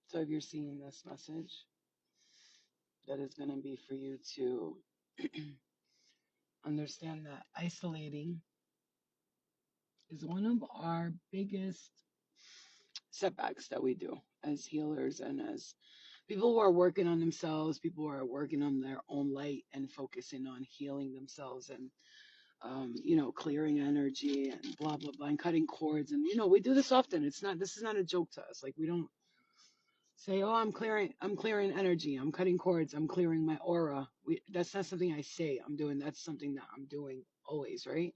So if you're seeing this message, that is going to be for you to understand that isolating is one of our biggest setbacks that we do as healers and as people who are working on themselves, people who are working on their own light and focusing on healing themselves and clearing energy and blah blah blah and cutting cords. And we do this often. This is not a joke to us. Like, we don't say, "Oh, I'm clearing energy, I'm cutting cords, I'm clearing my aura." That's not something I say I'm doing. That's something that I'm doing always, right?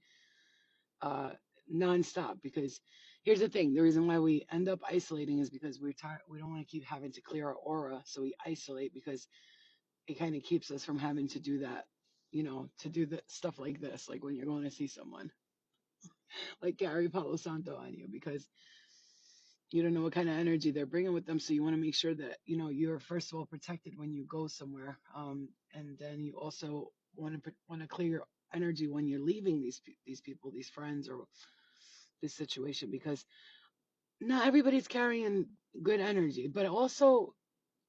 uh Nonstop. Because here's the thing: the reason why we end up isolating is because we're tired. We don't want to keep having to clear our aura, so we isolate because it kind of keeps us from having to do that, to do the stuff like this, like when you're going to see someone, like Gary Palo Santo on you, because you don't know what kind of energy they're bringing with them. So you want to make sure that you're first of all protected when you go somewhere, and then you also want to clear your energy when you're leaving these people, these friends, or this situation, because not everybody's carrying good energy, but also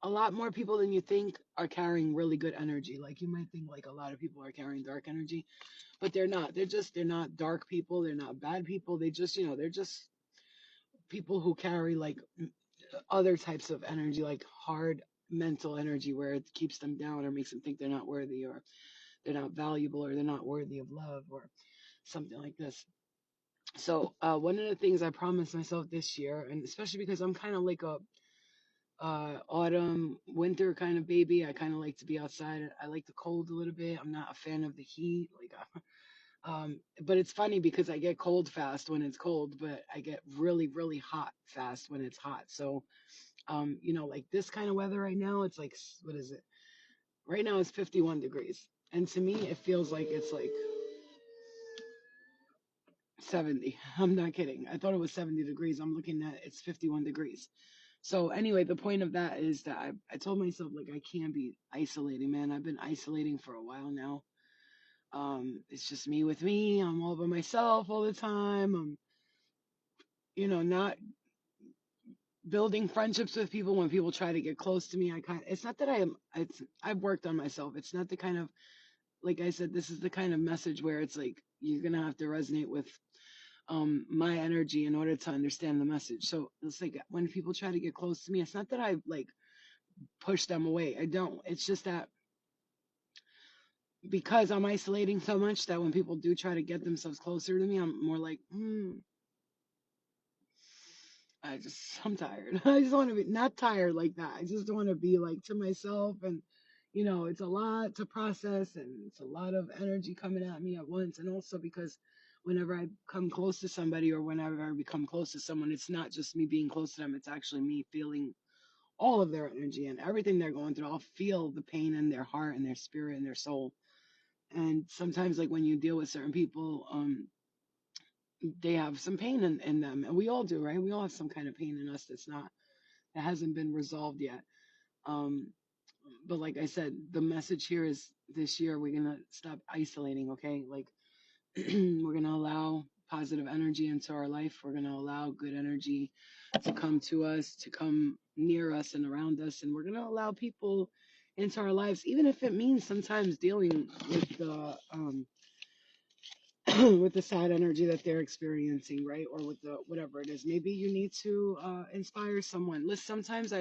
a lot more people than you think are carrying really good energy. Like, you might think like a lot of people are carrying dark energy, but they're not. They're not dark people. They're not bad people. They're just people who carry like other types of energy, like hard mental energy, where it keeps them down or makes them think they're not worthy, or they're not valuable, or they're not worthy of love, or something like this. So one of the things I promised myself this year, and especially because I'm kind of like a autumn winter kind of baby. I kind of like to be outside. I like the cold a little bit. I'm not a fan of the heat. Like, but it's funny because I get cold fast when it's cold, but I get really, really hot fast when it's hot. So, like this kind of weather right now, it's like, what is it? Right now it's 51 degrees. And to me, it feels like it's like 70. I'm not kidding. I thought it was 70 degrees. I'm looking at it's 51 degrees. So anyway, the point of that is that I told myself, like, I can't be isolating, man. I've been isolating for a while now. It's just me with me. I'm all by myself all the time. I'm, not building friendships with people. When people try to get close to me, it's not that I've worked on myself. It's not the kind of, like I said, this is the kind of message where it's like, you're going to have to resonate with my energy in order to understand the message. So it's like when people try to get close to me, it's not that I like push them away. I don't. It's just that because I'm isolating so much, that when people do try to get themselves closer to me, I'm more like, I'm tired. I just want to be not tired like that. I just want to be like to myself. And, it's a lot to process, and it's a lot of energy coming at me at once. And also because whenever I come close to somebody, or whenever I become close to someone, it's not just me being close to them. It's actually me feeling all of their energy and everything they're going through. I'll feel the pain in their heart and their spirit and their soul. And sometimes, like, when you deal with certain people, they have some pain in them, and we all do, right? We all have some kind of pain in us that hasn't been resolved yet. um but like I said, the message here is, this year we're gonna stop isolating, okay? Like, we're gonna allow positive energy into our life. We're gonna allow good energy to come to us, to come near us and around us, and we're gonna allow people into our lives, even if it means sometimes dealing with the with the sad energy that they're experiencing, right? Or with the whatever it is. Maybe you need to inspire someone. Listen, sometimes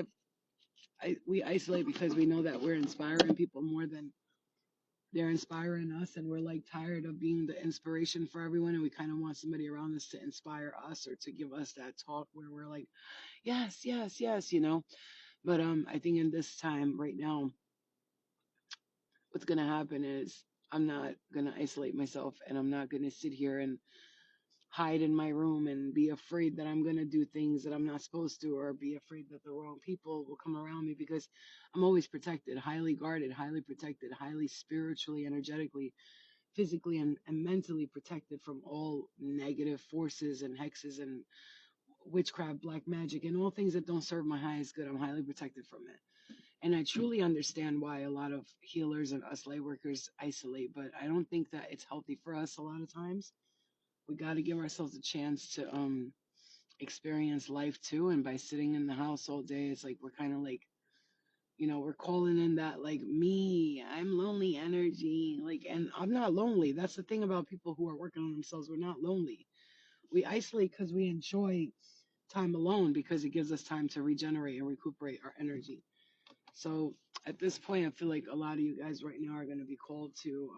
we isolate because we know that we're inspiring people more than they're inspiring us, and we're like tired of being the inspiration for everyone, and we kind of want somebody around us to inspire us, or to give us that talk where we're like, yes, yes, yes, But I think in this time right now, what's gonna happen is I'm not gonna isolate myself, and I'm not gonna sit here and hide in my room and be afraid that I'm going to do things that I'm not supposed to, or be afraid that the wrong people will come around me, because I'm always protected, highly guarded, highly protected, highly spiritually, energetically, physically, and mentally protected from all negative forces and hexes and witchcraft, black magic, and all things that don't serve my highest good. I'm highly protected from it. And I truly understand why a lot of healers and us light workers isolate, but I don't think that it's healthy for us a lot of times. We got to give ourselves a chance to experience life too. And by sitting in the house all day, it's like we're kind of like, we're calling in that like me, I'm lonely energy. Like, and I'm not lonely. That's the thing about people who are working on themselves. We're not lonely. We isolate because we enjoy time alone because it gives us time to regenerate and recuperate our energy. So at this point, I feel like a lot of you guys right now are going to be called to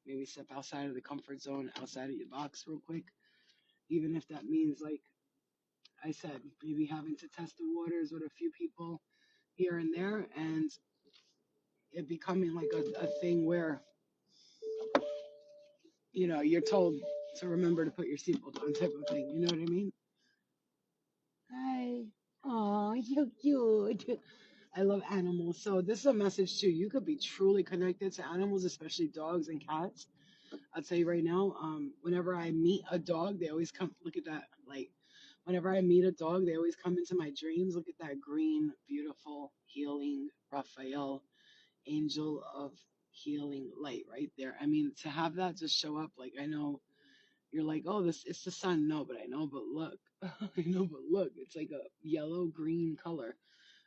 maybe step outside of the comfort zone, outside of your box real quick, even if that means, like I said, maybe having to test the waters with a few people here and there, and it becoming like a thing where, you're told to remember to put your seatbelt on type of thing. You know what I mean? Hi. Oh, you're cute. I love animals. So this is a message too. You could be truly connected to animals, especially dogs and cats. I'll tell you right now, whenever I meet a dog, they always come. Look at that. Like, whenever I meet a dog, they always come into my dreams. Look at that green, beautiful, healing Raphael, angel of healing light right there. I mean, to have that just show up, like, I know you're like, oh, this it's the sun. No, but I know, but look, I know, but look, it's like a yellow green color,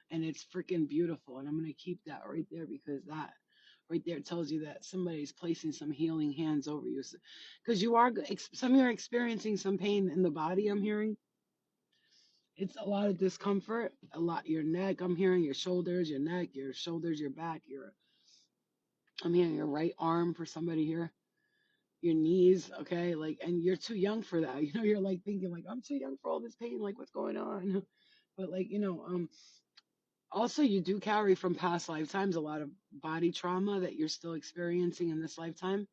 and it's freaking beautiful. And I'm gonna keep that right there because that right there tells you that somebody's placing some healing hands over you, because you are some of you are experiencing some pain in the body. I'm hearing it's a lot of discomfort, a lot your neck. I'm hearing your shoulders, your neck, your shoulders, your back, your I'm hearing your right arm for somebody here, your knees, okay? Like, and you're too young for that. You're like thinking like, I'm too young for all this pain. Like, what's going on? But like, also you do carry from past lifetimes a lot of body trauma that you're still experiencing in this lifetime.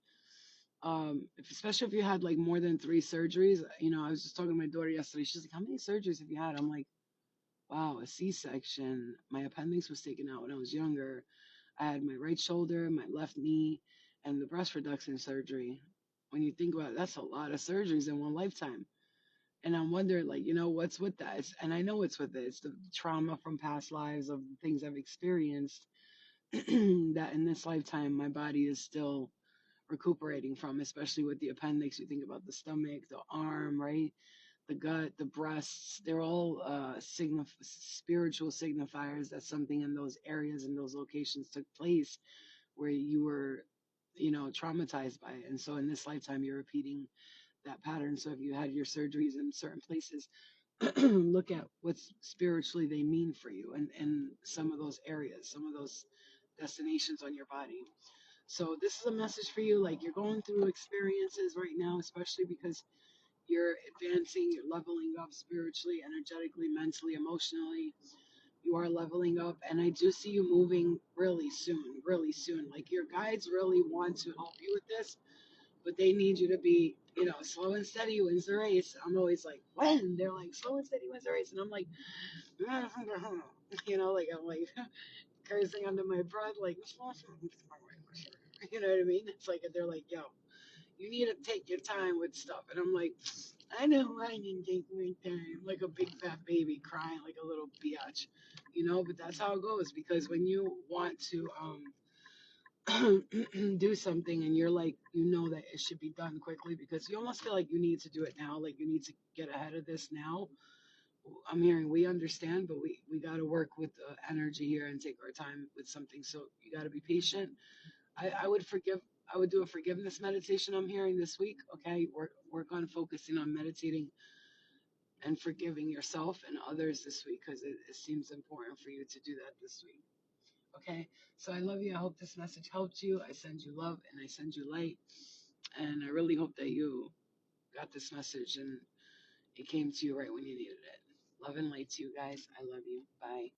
Especially if you had like more than 3 surgeries. I was just talking to my daughter yesterday. She's like, how many surgeries have you had? I'm like, wow, a C-section. My appendix was taken out when I was younger. I had my right shoulder, my left knee, and the breast reduction surgery. When you think about it, that's a lot of surgeries in one lifetime. And I'm wondering, like, what's with that? And I know what's with it. It's the trauma from past lives of the things I've experienced that in this lifetime my body is still recuperating from, especially with the appendix. You think about the stomach, the arm, right? The gut, the breasts, they're all spiritual signifiers that something in those areas and those locations took place where you were, traumatized by it. And so in this lifetime, you're repeating that pattern. So if you had your surgeries in certain places, look at what spiritually they mean for you and some of those areas, some of those destinations on your body. So this is a message for you. Like, you're going through experiences right now, especially because you're advancing, you're leveling up spiritually, energetically, mentally, emotionally. You are leveling up, and I do see you moving really soon, really soon. Like, your guides really want to help you with this, but they need you to be, slow and steady wins the race. I'm always like, when? They're like, slow and steady wins the race. And I'm like, like I'm like cursing under my breath, like, you know what I mean? It's like, they're like, yo, you need to take your time with stuff. And I'm like, I know I can take my time, like a big fat baby crying like a little biatch, but that's how it goes because when you want to do something and you're like, that it should be done quickly because you almost feel like you need to do it now, like you need to get ahead of this now. I'm hearing we understand, but we got to work with the energy here and take our time with something. So you got to be patient. I would forgive. I would do a forgiveness meditation. I'm hearing this week. Okay, work on focusing on meditating and forgiving yourself and others this week because it seems important for you to do that this week. Okay, so I love you. I hope this message helped you. I send you love and I send you light, and I really hope that you got this message and it came to you right when you needed it. Love and light to you guys. I love you. Bye.